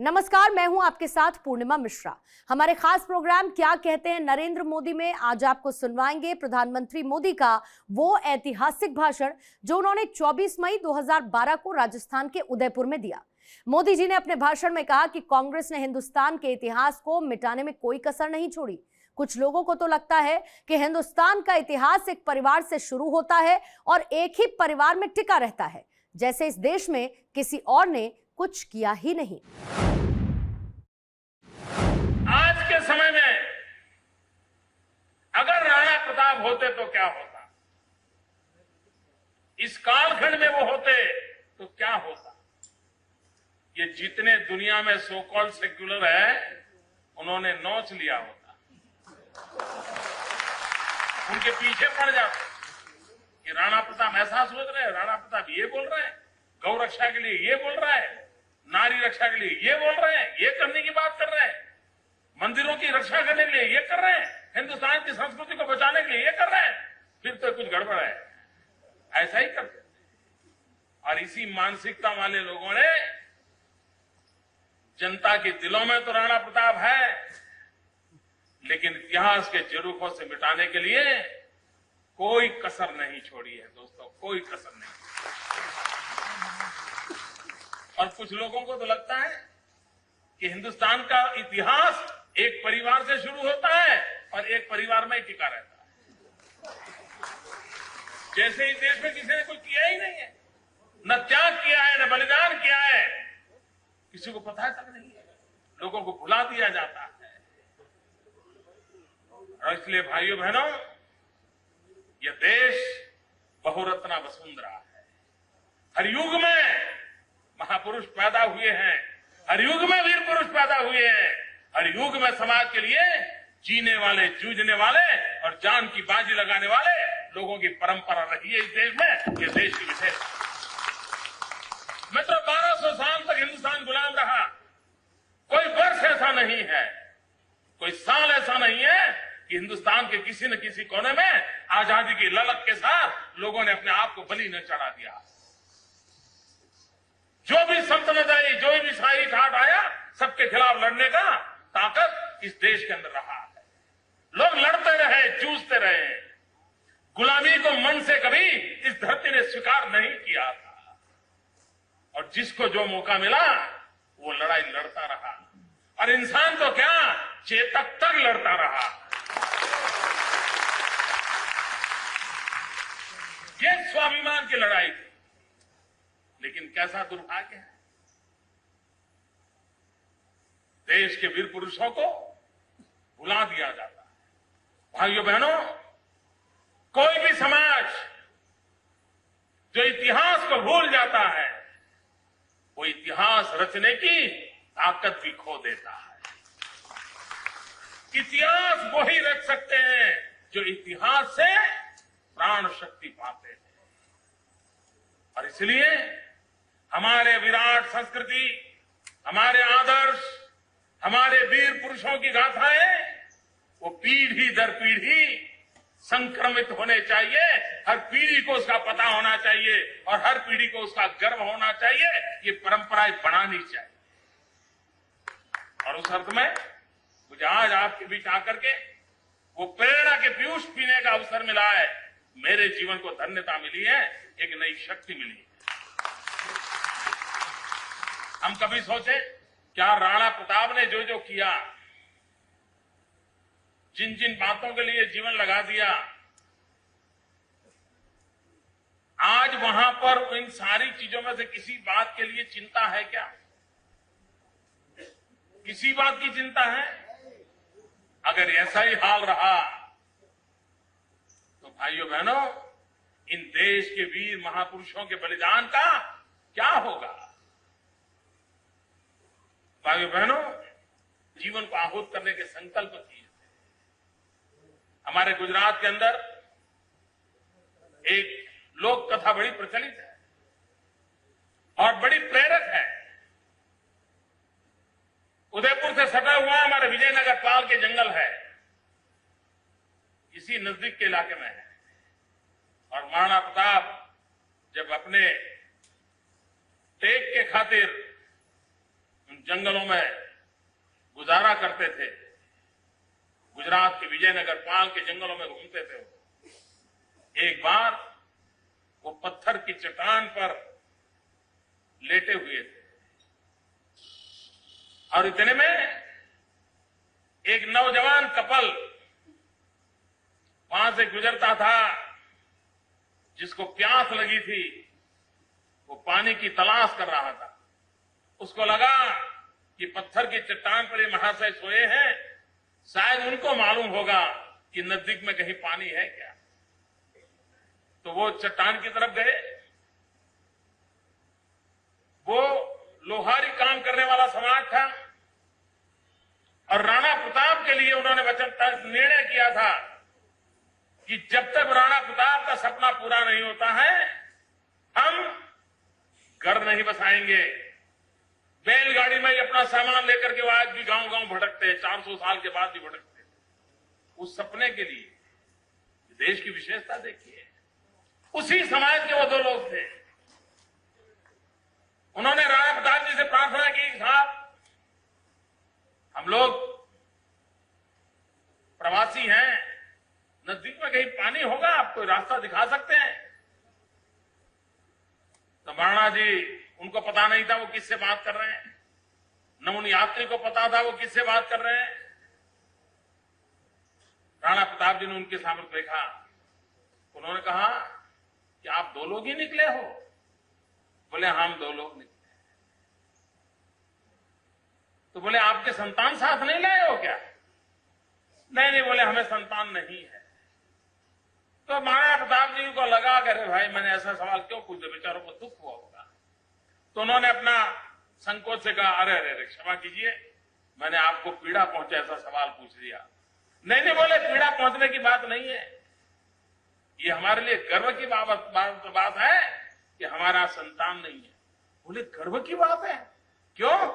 नमस्कार, मैं हूं आपके साथ पूर्णिमा मिश्रा। हमारे खास प्रोग्राम क्या कहते हैं नरेंद्र मोदी में आज आपको सुनवाएंगे प्रधानमंत्री मोदी का वो ऐतिहासिक भाषण जो उन्होंने 24 मई 2012 को राजस्थान के उदयपुर में दिया। मोदी जी ने अपने भाषण में कहा कि कांग्रेस ने हिंदुस्तान के इतिहास को मिटाने में कोई कसर नहीं छोड़ी। कुछ लोगों को तो लगता है कि हिंदुस्तान का इतिहास एक परिवार से शुरू होता है और एक ही परिवार में टिका रहता है, जैसे इस देश में किसी और ने कुछ किया ही नहीं। आज के समय में अगर राणा प्रताप होते तो क्या होता, इस कालखंड में वो होते तो क्या होता। ये जितने दुनिया में सो कॉल्ड सेक्युलर है उन्होंने नोच लिया होता, उनके पीछे पड़ जाते कि राणा प्रताप ऐसा सोच रहे हैं, राणा प्रताप ये बोल रहे हैं, गौ रक्षा के लिए ये बोल रहा है, नारी रक्षा के लिए ये बोल रहे हैं, ये करने की बात कर रहे हैं, मंदिरों की रक्षा करने के लिए ये कर रहे हैं, हिंदुस्तान की संस्कृति को बचाने के लिए ये कर रहे हैं, फिर तो कुछ गड़बड़ है। ऐसा ही करते और इसी मानसिकता वाले लोगों ने जनता के दिलों में तो राणा प्रताप है, लेकिन इतिहास के जरूखों से मिटाने के लिए कोई कसर नहीं छोड़ी है दोस्तों, कोई कसर नहीं। और कुछ लोगों को तो लगता है कि हिंदुस्तान का इतिहास एक परिवार से शुरू होता है और एक परिवार में ही टिका रहता है, जैसे इस देश में किसी ने कुछ किया ही नहीं है, न त्याग किया है, न बलिदान किया है, किसी को पता तक नहीं है, लोगों को भुला दिया जाता है। और इसलिए भाइयों बहनों, यह देश बहुरत्ना वसुंधरा है। हर युग में महापुरुष पैदा हुए हैं, हर युग में वीर पुरुष पैदा हुए हैं, हर युग में समाज के लिए जीने वाले, जूझने वाले और जान की बाजी लगाने वाले लोगों की परंपरा रही है इस देश में। ये देश की विशेषता। मित्रों, 1200 साल तक हिंदुस्तान गुलाम रहा। कोई वर्ष ऐसा नहीं है, कोई साल ऐसा नहीं है कि हिंदुस्तान के किसी न किसी कोने में आजादी की ललक के साथ लोगों ने अपने आप को बलि न चढ़ा दिया। जो भी सल्तनत आई, जो भी शाही ठाट आया, सबके खिलाफ लड़ने का ताकत इस देश के अंदर रहा है। लोग लड़ते रहे, जूझते रहे। गुलामी को मन से कभी इस धरती ने स्वीकार नहीं किया था और जिसको जो मौका मिला वो लड़ाई लड़ता रहा। और इंसान तो क्या, चेतक तक लड़ता रहा। ये स्वाभिमान की लड़ाई थी। लेकिन कैसा दुर्भाग्य है, देश के वीर पुरुषों को भुला दिया जाता है। भाइयों बहनों, कोई भी समाज जो इतिहास को भूल जाता है वो इतिहास रचने की ताकत भी खो देता है। इतिहास वो ही रच सकते हैं जो इतिहास से प्राण शक्ति पाते हैं। और इसलिए हमारे विराट संस्कृति, हमारे आदर्श, हमारे वीर पुरुषों की गाथाएं वो पीढ़ी दर पीढ़ी संक्रमित होने चाहिए। हर पीढ़ी को उसका पता होना चाहिए और हर पीढ़ी को उसका गर्व होना चाहिए। ये परंपराएं बढ़ानी चाहिए। और उस अर्थ में मुझे आज आपके बीच आकर के वो प्रेरणा के पीयूष पीने का अवसर मिला है। मेरे जीवन को धन्यता मिली है, एक नई शक्ति मिली है। हम कभी सोचे क्या राणा प्रताप ने जो जो किया, जिन जिन बातों के लिए जीवन लगा दिया, आज वहां पर इन सारी चीजों में से किसी बात के लिए चिंता है क्या? किसी बात की चिंता है? अगर ऐसा ही हाल रहा तो भाइयों बहनों, इन देश के वीर महापुरुषों के बलिदान का क्या होगा? भाइयों बहनों, जीवन को आहूत करने के संकल्प किए थे। हमारे गुजरात के अंदर एक लोक कथा बड़ी प्रचलित है और बड़ी प्रेरक है। उदयपुर से सटा हुआ हमारे विजयनगर पाल के जंगल है, इसी नजदीक के इलाके में है। और महाराणा प्रताप जब अपने टेक के खातिर जंगलों में गुजारा करते थे, गुजरात के विजयनगर पाल के जंगलों में घूमते थे। एक बार वो पत्थर की चट्टान पर लेटे हुए थे और इतने में एक नौजवान कपल वहां से गुजरता था, जिसको प्यास लगी थी। वो पानी की तलाश कर रहा था। उसको लगा कि पत्थर की चट्टान पर ये महाशय सोए हैं, शायद उनको मालूम होगा कि नजदीक में कहीं पानी है क्या। तो वो चट्टान की तरफ गए। वो लोहारी काम करने वाला समाज था और राणा प्रताप के लिए उन्होंने निर्णय किया था कि जब तक राणा प्रताप का सपना पूरा नहीं होता है, हम घर नहीं बसाएंगे। बैलगाड़ी में ही अपना सामान लेकर के वो आज भी गांव गांव भटकते हैं, 400 साल के बाद भी भटकते हैं। उस सपने के लिए देश की विशेषता देखिए। उसी समाज के वो दो लोग थे। उन्होंने राणा प्रताप जी से प्रार्थना की, साहब हम लोग प्रवासी हैं, नजदीक में कहीं पानी होगा, आप कोई रास्ता दिखा सकते हैं? तो महाराणा जी, उनको पता नहीं था वो किससे बात कर रहे हैं, न उन यात्री को पता था वो किससे बात कर रहे हैं। राणा प्रताप जी ने उनके सामने देखा। उन्होंने कहा कि आप दो लोग ही निकले हो? बोले हम दो लोग निकले। तो बोले आपके संतान साथ नहीं लाए हो क्या? नहीं, बोले हमें संतान नहीं है। तो महाराणा प्रताप जी को लगा कि अरे भाई, मैंने ऐसा सवाल क्यों पूछा, बेचारों को दुख हुआ होगा। तो उन्होंने अपना संकोच से कहा, अरे अरे क्षमा कीजिए, मैंने आपको पीड़ा पहुंचे ऐसा सवाल पूछ दिया। नहीं, बोले पीड़ा पहुंचने की बात नहीं है, ये हमारे लिए गर्व की बात है कि हमारा संतान नहीं है। बोले गर्व की बात है, क्यों?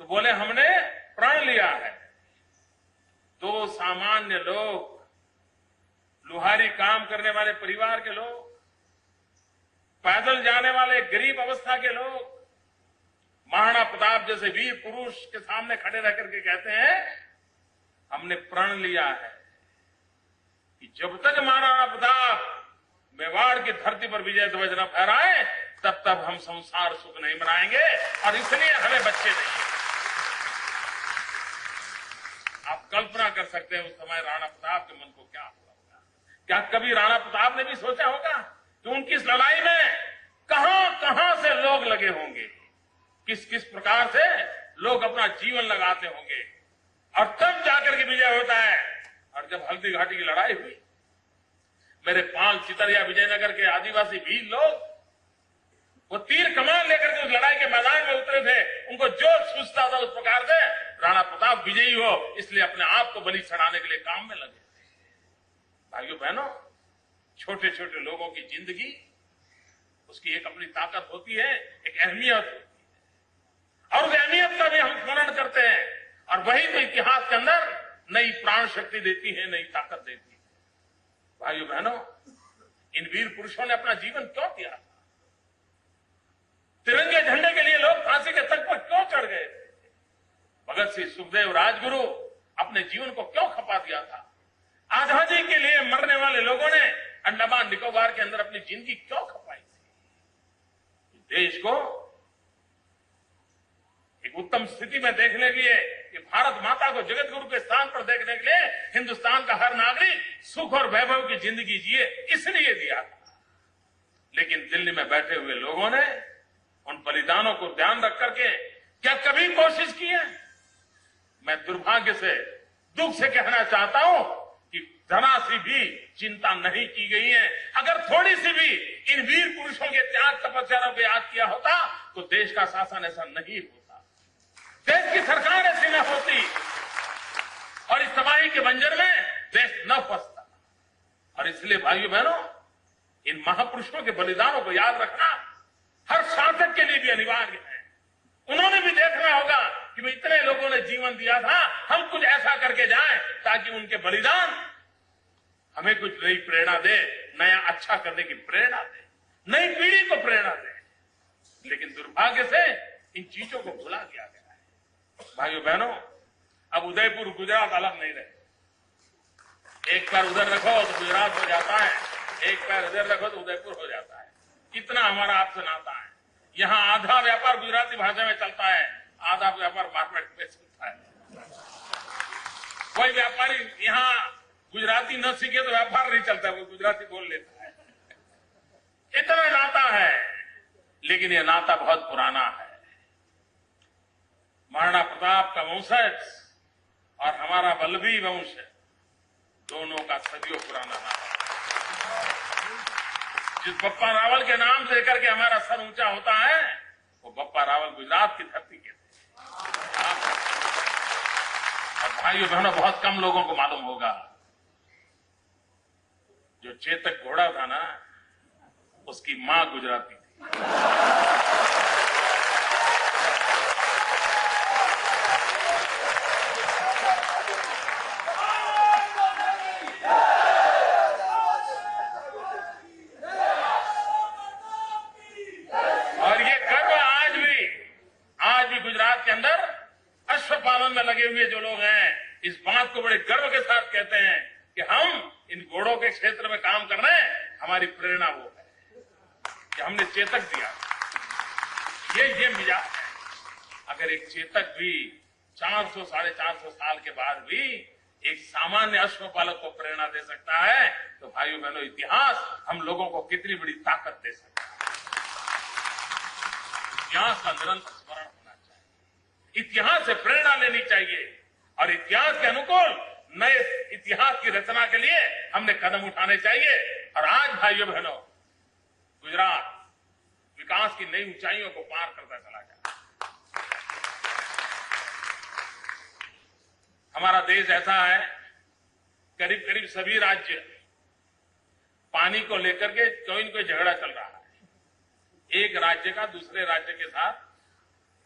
तो बोले हमने प्रण लिया है। दो सामान्य लोग, लोहारी काम करने वाले परिवार के लोग, पैदल जाने वाले गरीब अवस्था के लोग, महाराणा प्रताप जैसे वीर पुरुष के सामने खड़े रह करके कहते हैं, हमने प्रण लिया है कि जब तक महाराणा प्रताप मेवाड़ की धरती पर विजय ध्वज न फहराए, तब तक हम संसार सुख नहीं मनाएंगे और इसलिए हमें बच्चे नहीं। आप कल्पना कर सकते हैं उस समय राणा प्रताप के मन को क्या हुआ होगा। क्या कभी राणा प्रताप ने भी सोचा होगा कि उनकी इस लड़ाई में कहां कहां से लोग लगे होंगे, किस किस प्रकार से लोग अपना जीवन लगाते होंगे, और तब जाकर के विजय होता है। और जब हल्दी घाटी की लड़ाई हुई, मेरे पाल, चितरिया, विजयनगर के आदिवासी वीर लोग वो तीर कमान लेकर के उस लड़ाई के मैदान में उतरे थे। उनको जो सूझता था उस प्रकार से राणा प्रताप विजयी हो, इसलिए अपने आप को बलि चढ़ाने के लिए काम में लगे। भाइयों बहनों, छोटे छोटे लोगों की जिंदगी, उसकी एक अपनी ताकत होती है, एक अहमियत होती है, और उस अहमियत का भी हम स्मरण करते हैं। और वही तो इतिहास के अंदर नई प्राण शक्ति देती है, नई ताकत देती है। भाइयों बहनों, इन वीर पुरुषों ने अपना जीवन क्यों दिया? तिरंगे झंडे के लिए लोग फांसी के तख्त पर क्यों चढ़ गए थे? भगत सिंह, सुखदेव, राजगुरु अपने जीवन को क्यों खपा दिया था? आजादी के लिए मरने वाले लोगों ने अंडमान निकोबार के अंदर अपनी जिंदगी क्यों खपाई थी? देश को एक उत्तम स्थिति में देखने के लिए, कि भारत माता को जगत गुरु के स्थान पर देखने के लिए हिंदुस्तान का हर नागरिक सुख और वैभव की जिंदगी जिए, इसलिए दिया था। लेकिन दिल्ली में बैठे हुए लोगों ने उन बलिदानों को ध्यान रख करके क्या कभी कोशिश की है? मैं दुर्भाग्य से, दुख से कहना चाहता हूं कि जरा सी भी चिंता नहीं की गई है। अगर थोड़ी सी भी इन वीर पुरुषों के त्याग तपस्या को याद किया होता तो देश का शासन ऐसा नहीं होता, देश की सरकार ऐसी न होती, और इस तबाही के बंजर में देश न फंसता। और इसलिए भाइयों बहनों, इन महापुरुषों के बलिदानों को याद रखना हर शासक के लिए भी अनिवार्य है। उन्होंने भी देखना होगा कि भाई इतने लोगों ने जीवन दिया था, हम कुछ ऐसा करके जाएं ताकि उनके बलिदान हमें कुछ नई प्रेरणा दे, नया अच्छा करने की प्रेरणा दे, नई पीढ़ी को प्रेरणा दे। लेकिन दुर्भाग्य से इन चीजों को भुला दिया गया है। भाइयों बहनों, अब उदयपुर गुजरात अलग नहीं रहे। एक पैर उधर रखो तो गुजरात हो जाता है, एक पैर इधर रखो तो उदयपुर हो जाता है। इतना हमारा आपसे नाता है। यहाँ आधा व्यापार गुजराती भाषा में चलता है, आधा व्यापार मार्केट में चलता है। कोई व्यापारी यहाँ गुजराती न सीखे तो व्यापार नहीं चलता, वो गुजराती बोल लेता है। इतना नाता है, लेकिन ये नाता बहुत पुराना है। महाराणा प्रताप का वंशज और हमारा वल्लभी वंश, दोनों का सदियों पुराना नाता। जिस बप्पा रावल के नाम से लेकर के हमारा सर ऊंचा होता है, वो बप्पा रावल गुजरात की धरती के थे। और भाइयों बहनों, बहुत कम लोगों को मालूम होगा, जो चेतक घोड़ा था ना, उसकी मां गुजराती थी। गुजरात के अंदर अश्व पालन में लगे हुए जो लोग हैं, इस बात को बड़े गर्व के साथ कहते हैं कि हम इन घोड़ों के क्षेत्र में काम कर रहे हैं। हमारी प्रेरणा वो है कि हमने चेतक दिया। ये मिजाज है। अगर एक चेतक भी 400 साढ़े 400 साल के बाद भी एक सामान्य अश्वपालक को प्रेरणा दे सकता है, तो भाइयों बहनों, इतिहास हम लोगों को कितनी बड़ी ताकत दे सकता है। इतिहास का निरंतर स्मरण होना चाहिए, इतिहास से प्रेरणा लेनी चाहिए, और इतिहास के अनुकूल नए इतिहास की रचना के लिए हमने कदम उठाने चाहिए। और आज भाइयों बहनों, गुजरात विकास की नई ऊंचाइयों को पार करता चला गया। हमारा देश ऐसा है, करीब करीब सभी राज्य पानी को लेकर के कोई न कोई झगड़ा चल रहा है। एक राज्य का दूसरे राज्य के साथ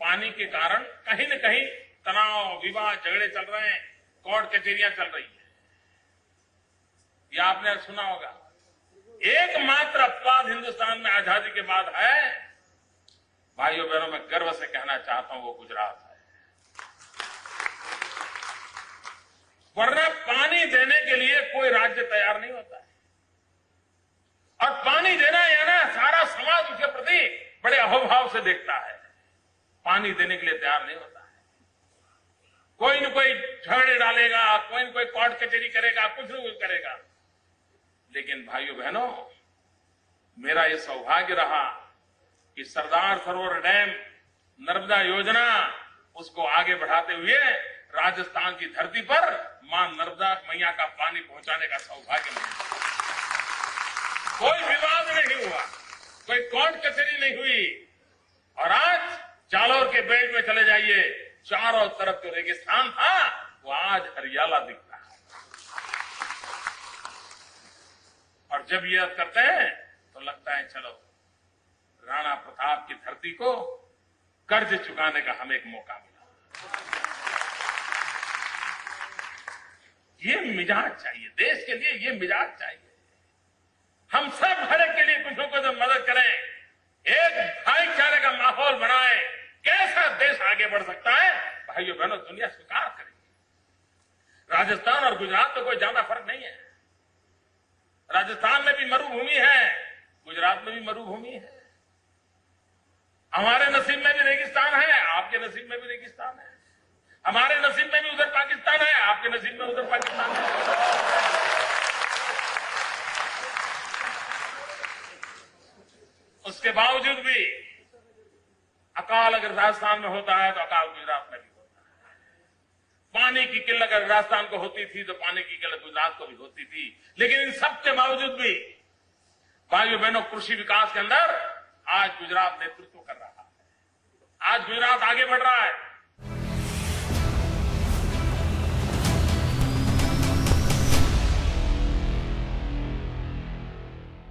पानी के कारण कहीं न कहीं तनाव, विवाद, झगड़े चल रहे हैं, कोर्ट कचहरियां चल रही है। यह आपने सुना होगा। एकमात्र अपवाद हिंदुस्तान में आजादी के बाद है, भाइयों बहनों, मैं गर्व से कहना चाहता हूं, वो गुजरात है। वरना पानी देने के लिए कोई राज्य तैयार नहीं होता है, और पानी देना है ना, सारा समाज उसके प्रति बड़े अहोभाव से देखता है। पानी देने के लिए तैयार नहीं होता है। कोई न कोई झगड़े डालेगा, कोई न कोई कोर्ट कचहरी करेगा, कुछ न कुछ करेगा। लेकिन भाइयों बहनों, मेरा ये सौभाग्य रहा कि सरदार सरोवर डैम, नर्मदा योजना, उसको आगे बढ़ाते हुए राजस्थान की धरती पर मां नर्मदा मैया का पानी पहुंचाने का सौभाग्य मिला। कोई विवाद नहीं हुआ, कोई कोर्ट कचहरी नहीं हुई, और आज जालौर के बेल्ट में चले जाइए, चारों तरफ जो रेगिस्तान था वो आज हरियाला दिखता है। और जब ये करते हैं तो लगता है चलो राणा प्रताप की धरती को कर्ज चुकाने का हमें एक मौका मिला। ये मिजाज चाहिए देश के लिए, ये मिजाज चाहिए। हम सब हर एक के लिए कुछ न कुछ मदद करें, एक भाईचारे का माहौल बनाएं। कैसा देश आगे बढ़ सकता है, भाइयों बहनों, दुनिया स्वीकार करेगी। राजस्थान और गुजरात तो कोई ज्यादा फर्क नहीं है। राजस्थान में भी मरुभूमि है, गुजरात में भी मरुभूमि है। हमारे नसीब में भी रेगिस्तान है, आपके नसीब में भी रेगिस्तान है। हमारे नसीब में भी उधर पाकिस्तान है, आपके नसीब में उधर पाकिस्तान है। उसके बावजूद भी अकाल अगर राजस्थान में होता है तो अकाल गुजरात में भी होता है। पानी की किल्लत अगर राजस्थान को होती थी तो पानी की किल्लत गुजरात को भी होती थी। लेकिन इन सब के बावजूद भी भाइयों बहनों, कृषि विकास के अंदर आज गुजरात नेतृत्व कर रहा है। आज गुजरात आगे बढ़ रहा है।